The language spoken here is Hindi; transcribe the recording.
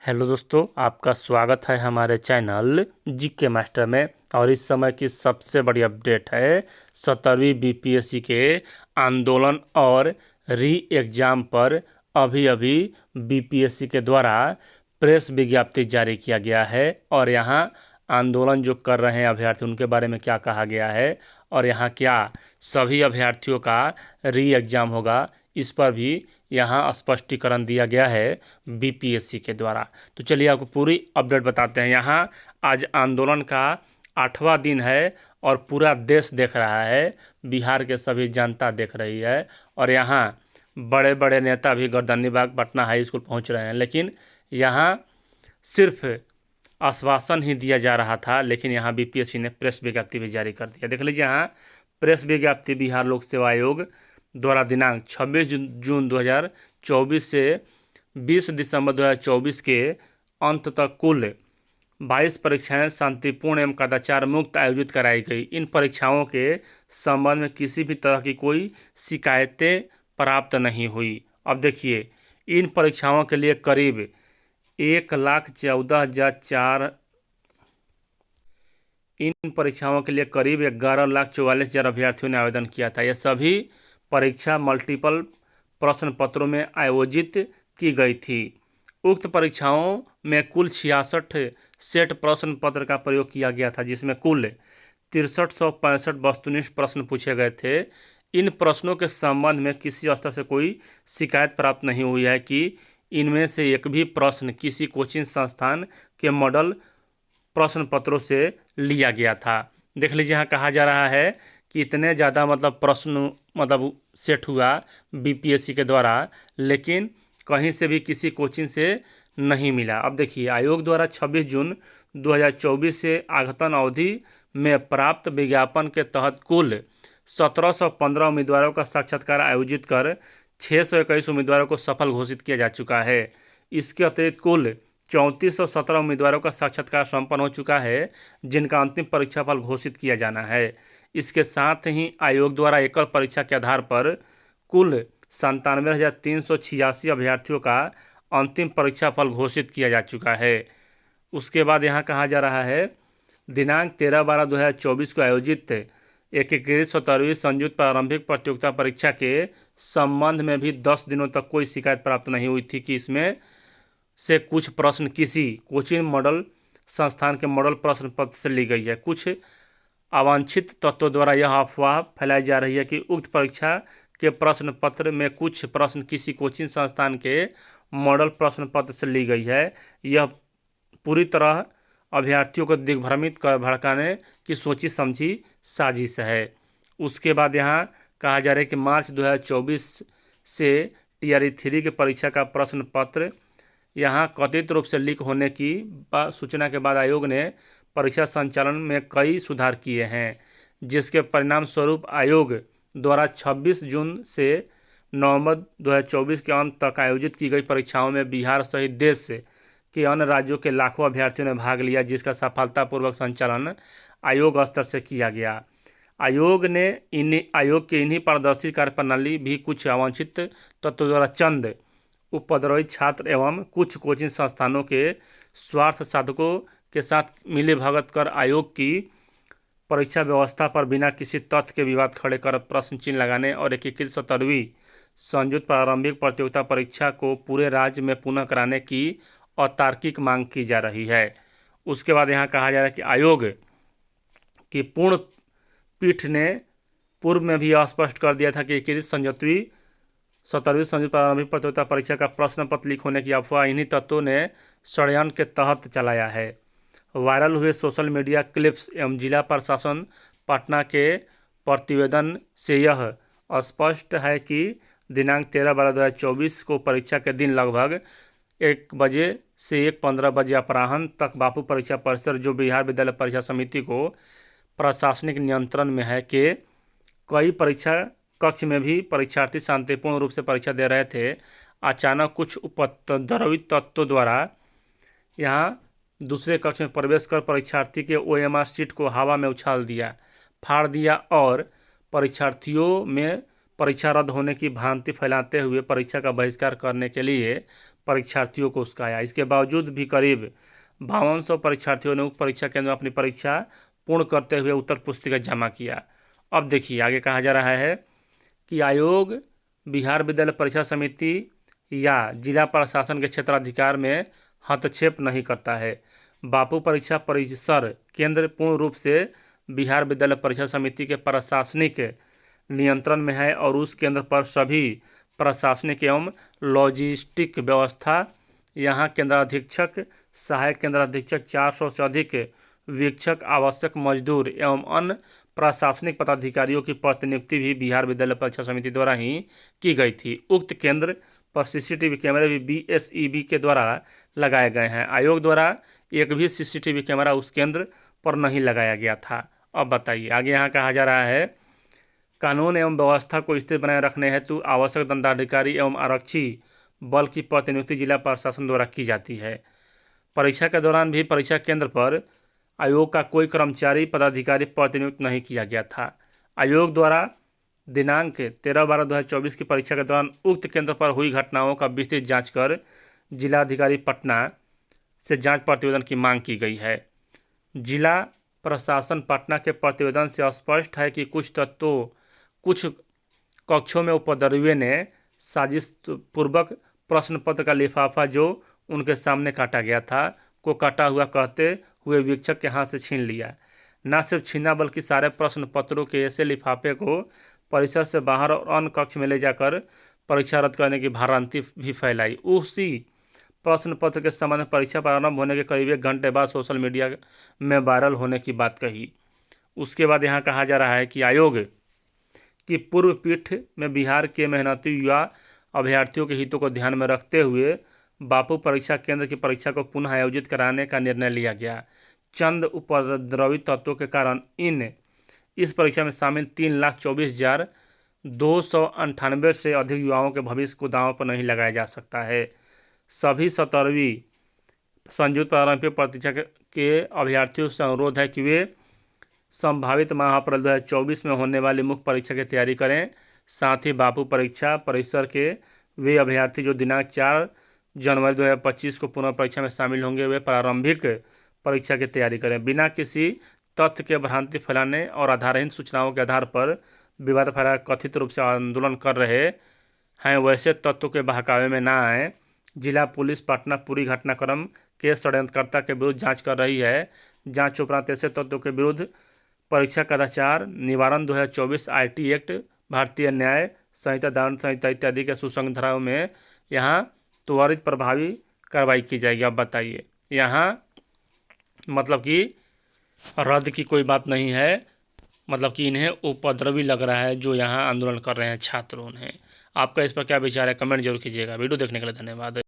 हेलो दोस्तों, आपका स्वागत है हमारे चैनल जीके मास्टर में। और इस समय की सबसे बड़ी अपडेट है 17वीं बीपीएससी के आंदोलन और री एग्ज़ाम पर अभी अभी बीपीएससी के द्वारा प्रेस विज्ञप्ति जारी किया गया है। और यहाँ आंदोलन जो कर रहे हैं अभ्यर्थी उनके बारे में क्या कहा गया है और यहाँ क्या सभी अभ्यर्थियों का री एग्ज़ाम होगा, इस पर भी यहाँ स्पष्टीकरण दिया गया है बीपीएससी के द्वारा। तो चलिए आपको पूरी अपडेट बताते हैं। यहाँ आज आंदोलन का 8वां दिन है और पूरा देश देख रहा है, बिहार के सभी जनता देख रही है। और यहाँ बड़े बड़े नेता भी गर्दनी बाग पटना हाई स्कूल पहुँच रहे हैं, लेकिन यहाँ सिर्फ आश्वासन ही दिया जा रहा था। लेकिन यहाँ बीपीएससी ने प्रेस विज्ञप्ति भी जारी कर दिया। देख लीजिए, यहाँ प्रेस विज्ञप्ति बिहार लोक सेवा आयोग द्वारा दिनांक 26 जून 2024 से 20 दिसंबर 2024 के अंत तक कुल 22 परीक्षाएं शांतिपूर्ण एवं कदाचार मुक्त आयोजित कराई गई। इन परीक्षाओं के संबंध में किसी भी तरह की कोई शिकायतें प्राप्त नहीं हुई। अब देखिए, इन परीक्षाओं के लिए करीब 1,14,004 इन परीक्षाओं के लिए करीब 11,44,000 अभ्यर्थियों ने आवेदन किया था। यह सभी परीक्षा मल्टीपल प्रश्न पत्रों में आयोजित की गई थी। उक्त परीक्षाओं में कुल 66 सेट प्रश्न पत्र का प्रयोग किया गया था, जिसमें कुल 6365 वस्तुनिष्ठ प्रश्न पूछे गए थे। इन प्रश्नों के संबंध में किसी स्तर से कोई शिकायत प्राप्त नहीं हुई है कि इनमें से एक भी प्रश्न किसी कोचिंग संस्थान के मॉडल प्रश्न पत्रों से लिया गया था। देख लीजिए, यहाँ कहा जा रहा है कि इतने ज़्यादा प्रश्न सेट हुआ बीपीएससी के द्वारा, लेकिन कहीं से भी किसी कोचिंग से नहीं मिला। अब देखिए, आयोग द्वारा 26 जून 2024 से आगतन अवधि में प्राप्त विज्ञापन के तहत कुल 1715 उम्मीदवारों का साक्षात्कार आयोजित कर 621 उम्मीदवारों को सफल घोषित किया जा चुका है। इसके अतिरिक्त कुल 3417 उम्मीदवारों का साक्षात्कार संपन्न हो चुका है, जिनका अंतिम परीक्षाफल घोषित किया जाना है। इसके साथ ही आयोग द्वारा एकल परीक्षा के आधार पर कुल 97,386 अभ्यर्थियों का अंतिम परीक्षाफल घोषित किया जा चुका है। उसके बाद यहाँ कहा जा रहा है, दिनांक 13/12/2024 को आयोजित एकीकृत 17वीं संयुक्त प्रारंभिक प्रतियोगिता परीक्षा के संबंध में भी 10 दिनों तक कोई शिकायत प्राप्त नहीं हुई थी कि इसमें से कुछ प्रश्न किसी कोचिंग मॉडल संस्थान के मॉडल प्रश्न पत्र से ली गई है। कुछ अवांछित तत्वों द्वारा यह अफवाह फैलाई जा रही है कि उक्त परीक्षा के प्रश्न पत्र में कुछ प्रश्न किसी कोचिंग संस्थान के मॉडल प्रश्न पत्र से ली गई है। यह पूरी तरह अभ्यर्थियों को दिग्भ्रमित कर भड़काने की सोची समझी साजिश है। उसके बाद यहाँ कहा जा रहा है कि मार्च 2024 से टीआरई 3 के परीक्षा का प्रश्न पत्र यहाँ कथित रूप से लीक होने की सूचना के बाद आयोग ने परीक्षा संचालन में कई सुधार किए हैं, जिसके परिणाम स्वरूप आयोग द्वारा 26 जून से नवंबर 2024 के अंत तक आयोजित की गई परीक्षाओं में बिहार सहित देश के अन्य राज्यों के लाखों अभ्यर्थियों ने भाग लिया, जिसका सफलतापूर्वक संचालन आयोग स्तर से किया गया। आयोग के इन्हीं पारदर्शी कार्यप्रणाली भी कुछ अवांछित तत्वों द्वारा चंद उपद्रवी छात्र एवं कुछ कोचिंग संस्थानों के स्वार्थ साधकों के साथ मिलीभगत कर आयोग की परीक्षा व्यवस्था पर बिना किसी तथ्य के विवाद खड़े कर प्रश्न चिन्ह लगाने और एकीकृत 17वीं संयुक्त प्रारंभिक प्रतियोगिता परीक्षा को पूरे राज्य में पुनः कराने की अतार्किक मांग की जा रही है। उसके बाद यहाँ कहा जा रहा है कि आयोग की पूर्ण पीठ ने पूर्व में भी स्पष्ट कर दिया था कि एकीकृत 17वीं संयुक्त प्रारंभिक प्रतियोगिता परीक्षा का प्रश्न पत्र लीक होने की अफवाह इन्हीं तत्वों ने षड्यंत्र के तहत चलाया है। वायरल हुए सोशल मीडिया क्लिप्स एवं जिला प्रशासन पटना के प्रतिवेदन से यह स्पष्ट है कि दिनांक 13/12/2024 को परीक्षा के दिन लगभग 1 बजे से 1:15 बजे अपराह्न तक बापू परीक्षा परिसर, जो बिहार विद्यालय परीक्षा समिति को प्रशासनिक नियंत्रण में है, के कई परीक्षा कक्ष में भी परीक्षार्थी शांतिपूर्ण रूप से परीक्षा दे रहे थे। अचानक कुछ उपद्रवी तत्वों द्वारा यहाँ दूसरे कक्ष में प्रवेश कर परीक्षार्थी के ओएमआर सीट को हवा में उछाल दिया, फाड़ दिया और परीक्षार्थियों में परीक्षा रद्द होने की भ्रांति फैलाते हुए परीक्षा का बहिष्कार करने के लिए परीक्षार्थियों को उकसाया। इसके बावजूद भी करीब 5200 परीक्षार्थियों ने उक्त परीक्षा केंद्र में अपनी परीक्षा पूर्ण करते हुए उत्तर पुस्तिका जमा किया। अब देखिए आगे कहा जा रहा है कि आयोग बिहार विद्यालय परीक्षा समिति या जिला प्रशासन के क्षेत्राधिकार में हस्तक्षेप नहीं करता है। बापू परीक्षा परिसर केंद्र पूर्ण रूप से बिहार विद्यालय परीक्षा समिति के प्रशासनिक नियंत्रण में है और उस केंद्र पर सभी प्रशासनिक एवं लॉजिस्टिक व्यवस्था, यहाँ केंद्राधीक्षक, सहायक केंद्राधीक्षक, 400 से अधिक वीक्षक, आवश्यक मजदूर एवं अन्य प्रशासनिक पदाधिकारियों की प्रतिनियुक्ति भी बिहार विद्यालय परीक्षा समिति द्वारा ही की गई थी। उक्त केंद्र पर सीसीटीवी कैमरे भी बीएसईबी के द्वारा लगाए गए हैं। आयोग द्वारा एक भी सीसीटीवी कैमरा उस केंद्र पर नहीं लगाया गया था। अब बताइए आगे यहाँ कहा जा रहा है, कानून एवं व्यवस्था को स्थिर बनाए रखने हेतु आवश्यक दंडाधिकारी एवं आरक्षी बल की प्रतिनियुक्ति जिला प्रशासन द्वारा की जाती है। परीक्षा के दौरान भी परीक्षा केंद्र पर आयोग का कोई कर्मचारी पदाधिकारी प्रतिनियुक्त नहीं किया गया था। आयोग द्वारा दिनांक 13/12/2024 की परीक्षा के दौरान उक्त केंद्र पर हुई घटनाओं का विस्तृत जांच कर जिलाधिकारी पटना से जांच प्रतिवेदन की मांग की गई है। जिला प्रशासन पटना के प्रतिवेदन से स्पष्ट है कि कुछ कक्षों में उपद्रवियों ने साजिश पूर्वक प्रश्न पत्र का लिफाफा जो उनके सामने काटा गया था को कटा हुआ कहते हुए वीक्षक के हाथ से छीन लिया। न सिर्फ छीना बल्कि सारे प्रश्न पत्रों के ऐसे लिफाफे को परिसर से बाहर और अन्य कक्ष में ले जाकर परीक्षा रद्द करने की भ्रांति भी फैलाई। उसी प्रश्न पत्र के संबंध में परीक्षा प्रारंभ होने के करीब 1 घंटे बाद सोशल मीडिया में वायरल होने की बात कही। उसके बाद यहाँ कहा जा रहा है कि आयोग की पूर्व पीठ में बिहार के मेहनती युवा अभ्यर्थियों के हितों को ध्यान में रखते हुए बापू परीक्षा केंद्र की परीक्षा को पुनः आयोजित कराने का निर्णय लिया गया। चंद उपद्रवी तत्वों के कारण इस परीक्षा में शामिल 3,24,298 से अधिक युवाओं के भविष्य को दांव पर नहीं लगाया जा सकता है। सभी 17वीं संयुक्त प्रारंभिक परीक्षा के अभ्यर्थियों से अनुरोध है कि वे संभावित माह अप्रैल 2024 में होने वाली मुख्य परीक्षा की तैयारी करें। साथ ही बापू परीक्षा परिसर के वे अभ्यर्थी जो दिनांक 4 जनवरी 2025 को पुनः परीक्षा में शामिल होंगे वे प्रारंभिक परीक्षा की तैयारी करें। बिना किसी तथ्य के भ्रांति फैलाने और आधारहीन सूचनाओं के आधार पर विवाद फैला कथित रूप से आंदोलन कर रहे हैं वैसे तत्वों के बहकावे में न आए। जिला पुलिस पटना पूरी घटनाक्रम के षड्यंत्रकर्ता के विरुद्ध जांच कर रही है। जांच उपरांत ऐसे तत्वों के विरुद्ध परीक्षा कदाचार निवारण 2024 IT एक्ट, भारतीय न्याय संहिता, दंड संहिता इत्यादि के सुसंगत धाराओं में यहाँ त्वरित प्रभावी कार्रवाई की जाएगी। अब बताइए यहाँ मतलब कि रद्द की कोई बात नहीं है, मतलब कि इन्हें उपद्रवी लग रहा है जो यहाँ आंदोलन कर रहे हैं छात्रों ने। आपका इस पर क्या विचार है कमेंट जरूर कीजिएगा। वीडियो देखने के लिए धन्यवाद।